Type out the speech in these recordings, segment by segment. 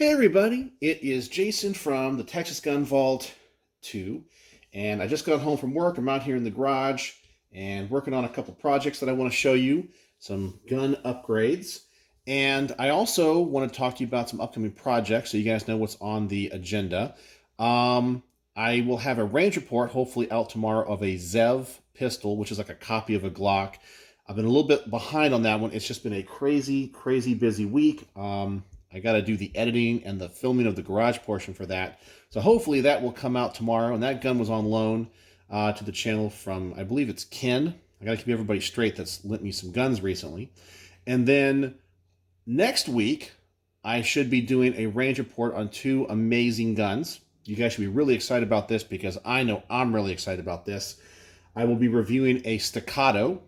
Hey everybody, it is Jason from the Texas Gun Vault 2, and I just got home from work. I'm out here in the garage and working on a couple projects that I want to show you, some gun upgrades, and I also want to talk to you about some upcoming projects so you guys know what's on the agenda. I will have a range report hopefully out tomorrow of a Zev pistol, which is like a copy of a Glock. I've been a little bit behind on that one. It's just been a crazy busy week. I got to do the editing and the filming of the garage portion for that. So hopefully that will come out tomorrow. And that gun was on loan to the channel from, I believe it's Ken. I got to keep everybody straight that's lent me some guns recently. And then next week, I should be doing a range report on two amazing guns. You guys should be really excited about this because I know I'm really excited about this. I will be reviewing a Staccato.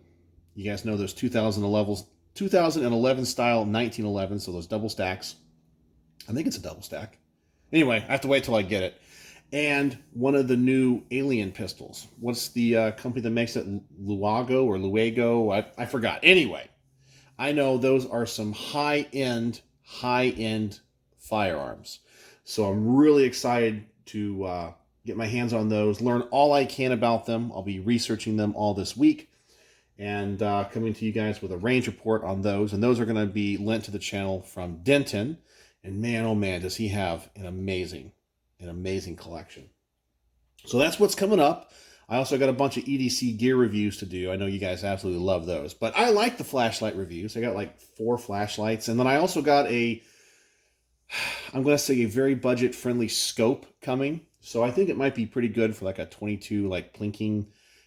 You guys know those 2011 style 1911, so those double stacks. I think it's a double stack. Anyway, I have to wait till I get it. And one of the new Alien pistols. What's the company that makes it? Luego? I forgot. Anyway, I know those are some high-end firearms. So I'm really excited to get my hands on those, learn all I can about them. I'll be researching them all this week and coming to you guys with a range report on those. And those are going to be lent to the channel from Denton. And man, oh man, does he have an amazing collection. So that's what's coming up. I also got a bunch of Edc Gear Reviews to do. I know you guys absolutely love those. But I like the flashlight reviews. I got like 4 flashlights. And then I also got I'm going to say a very budget-friendly scope coming. So I think it might be pretty good for like a 22, like plinking,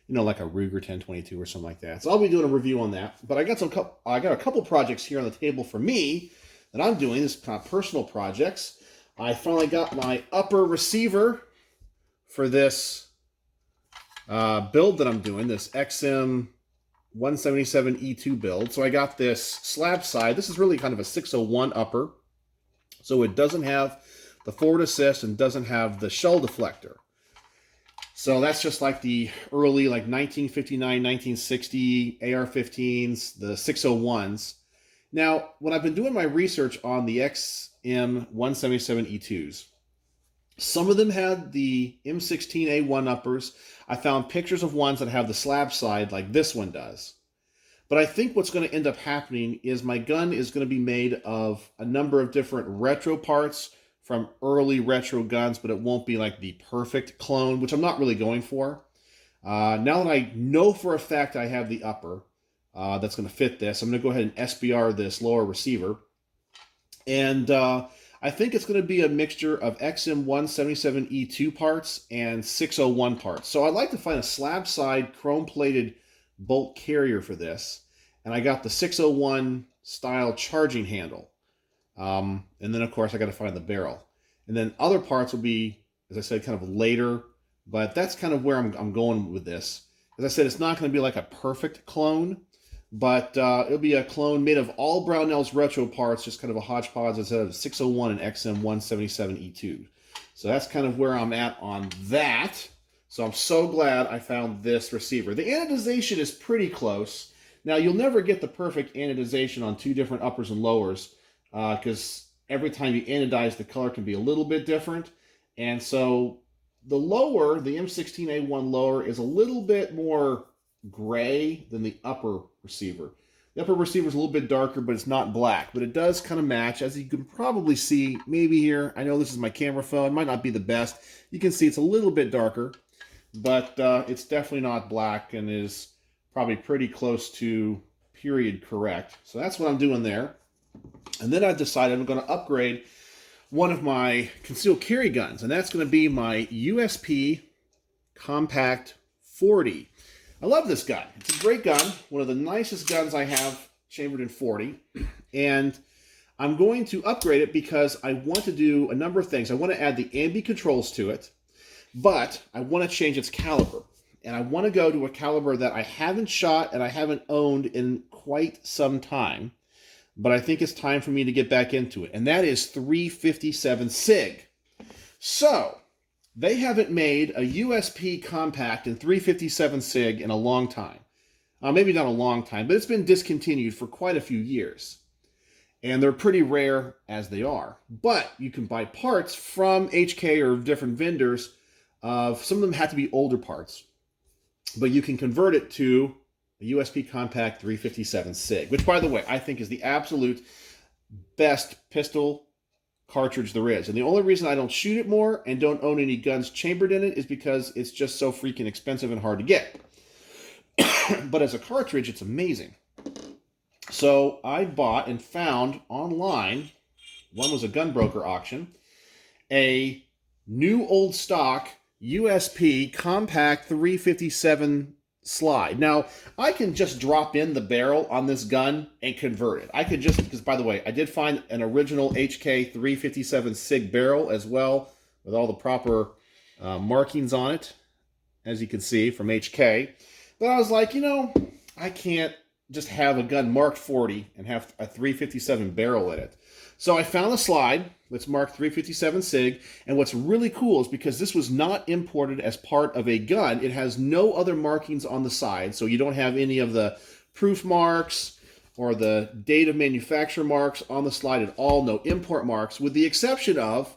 like a Ruger 1022 or something like that. So I'll be doing a review on that. But I got a couple projects here on the table for me that I'm doing. This kind of personal projects. I finally got my upper receiver for this build that I'm doing, this XM 177E2 build. So I got this slab side. This is really kind of a 601 upper. So it doesn't have the forward assist and doesn't have the shell deflector. So that's just like the early, like 1959, 1960 AR-15s, the 601s. Now, when I've been doing my research on the XM 177E2s, some of them had the M16A1 uppers. I found pictures of ones that have the slab side like this one does. But I think what's going to end up happening is my gun is going to be made of a number of different retro parts from early retro guns, but it won't be like the perfect clone, which I'm not really going for. Now that I know for a fact I have the upper that's going to fit this, I'm going to go ahead and SBR this lower receiver. And I think it's going to be a mixture of XM177E2 parts and 601 parts. So I'd like to find a slab side chrome-plated bolt carrier for this. And I got the 601 style charging handle. And then, of course, I got to find the barrel. And then other parts will be, as I said, kind of later. But that's kind of where I'm going with this. As I said, it's not going to be like a perfect clone. But it'll be a clone made of all Brownell's retro parts, just kind of a hodgepodge instead of 601 and XM177E2. So that's kind of where I'm at on that. So I'm so glad I found this receiver. The anodization is pretty close. Now, you'll never get the perfect anodization on two different uppers and lowers because every time you anodize, the color can be a little bit different. And so the lower, the M16A1 lower, is a little bit more gray than the upper receiver. The upper receiver is a little bit darker, but it's not black. But it does kind of match, as you can probably see, maybe here. I know this is my camera phone. It might not be the best. You can see it's a little bit darker, but it's definitely not black and is probably pretty close to period correct. So that's what I'm doing there. And then I've decided I'm going to upgrade one of my concealed carry guns, and that's going to be my Usp Compact 40. I love this gun. It's a great gun, one of the nicest guns I have chambered in 40, and I'm going to upgrade it because I want to do a number of things. I want to add the ambi controls to it, but I want to change its caliber, and I want to go to a caliber that I haven't shot and I haven't owned in quite some time, but I think it's time for me to get back into it, and that is 357 SIG. So they haven't made a USP Compact in 357 SIG in a long time. Maybe not a long time, but it's been discontinued for quite a few years. And they're pretty rare as they are. But you can buy parts from HK or different vendors. Some of them have to be older parts. But you can convert it to a USP Compact 357 SIG, which, by the way, I think is the absolute best pistol cartridge there is. And the only reason I don't shoot it more and don't own any guns chambered in it is because it's just so freaking expensive and hard to get. But as a cartridge, it's amazing. So I bought and found online, one was a gunbroker auction, a new old stock USP Compact 357 Slide. Now, I can just drop in the barrel on this gun and convert it. I could just, because by the way, I did find an original HK 357 SIG barrel as well, with all the proper markings on it, as you can see from HK. But I was like, you know, I can't just have a gun marked 40 and have a 357 barrel in it. So I found a slide that's marked 357 SIG, and what's really cool is because this was not imported as part of a gun, it has no other markings on the side, so you don't have any of the proof marks or the date of manufacture marks on the slide at all, no import marks, with the exception of,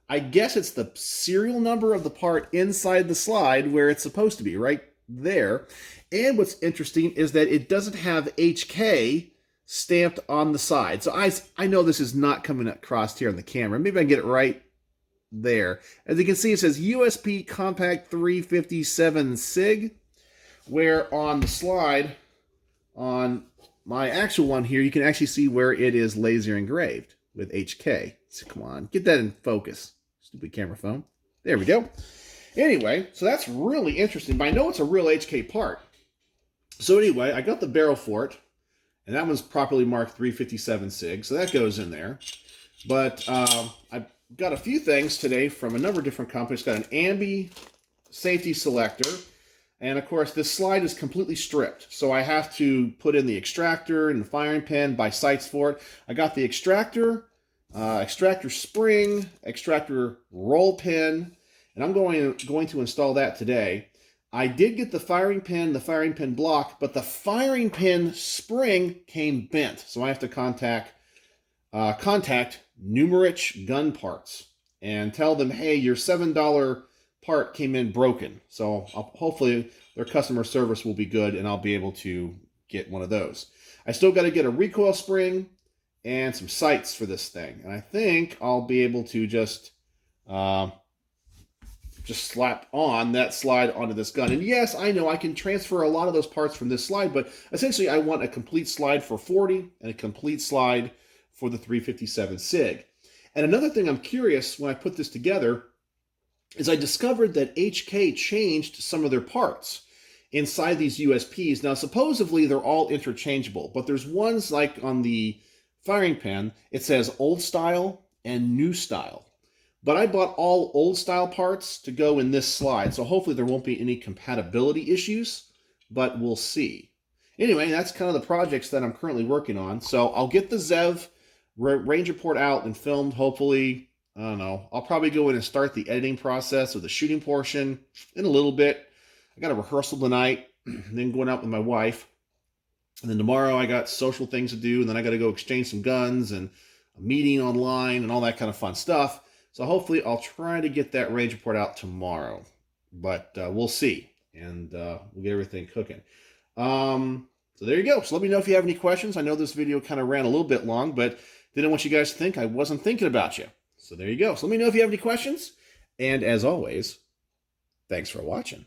I guess it's the serial number of the part inside the slide where it's supposed to be, right there. And what's interesting is that it doesn't have HK stamped on the side. So I know this is not coming across here on the camera. Maybe I can get it right there. As you can see, it says USP Compact 357 SIG, where on the slide, on my actual one here, you can actually see where it is laser engraved with HK. So come on, get that in focus. Stupid camera phone. There we go. Anyway, so that's really interesting, but I know it's a real HK part. So anyway, I got the barrel for it, and that one's properly marked 357 SIG, so that goes in there. But I got a few things today from a number of different companies. Got an ambi safety selector, and of course this slide is completely stripped, so I have to put in the extractor and the firing pin, buy sights for it. I got the extractor, extractor spring, extractor roll pin, and I'm going to install that today. I did get the firing pin block, but the firing pin spring came bent. So I have to contact Numerich Gun Parts and tell them, hey, your $7 part came in broken. So hopefully their customer service will be good and I'll be able to get one of those. I still got to get a recoil spring and some sights for this thing. And I think I'll be able to just slap on that slide onto this gun. And yes, I know I can transfer a lot of those parts from this slide, but essentially I want a complete slide for 40 and a complete slide for the 357 SIG. And another thing I'm curious when I put this together is I discovered that HK changed some of their parts inside these USPs. Now, supposedly they're all interchangeable, but there's ones like on the firing pin, it says old style and new style. But I bought all old style parts to go in this slide, so hopefully there won't be any compatibility issues, but we'll see. Anyway, that's kind of the projects that I'm currently working on. So I'll get the ZEV range report out and filmed, hopefully. I don't know. I'll probably go in and start the editing process of the shooting portion in a little bit. I got a rehearsal tonight, then going out with my wife. And then tomorrow I got social things to do, and then I got to go exchange some guns and a meeting online and all that kind of fun stuff. So hopefully I'll try to get that range report out tomorrow, but we'll see, and we'll get everything cooking. So there you go. So let me know if you have any questions. I know this video kind of ran a little bit long, but didn't want you guys to think I wasn't thinking about you. So there you go. So let me know if you have any questions, and as always, thanks for watching.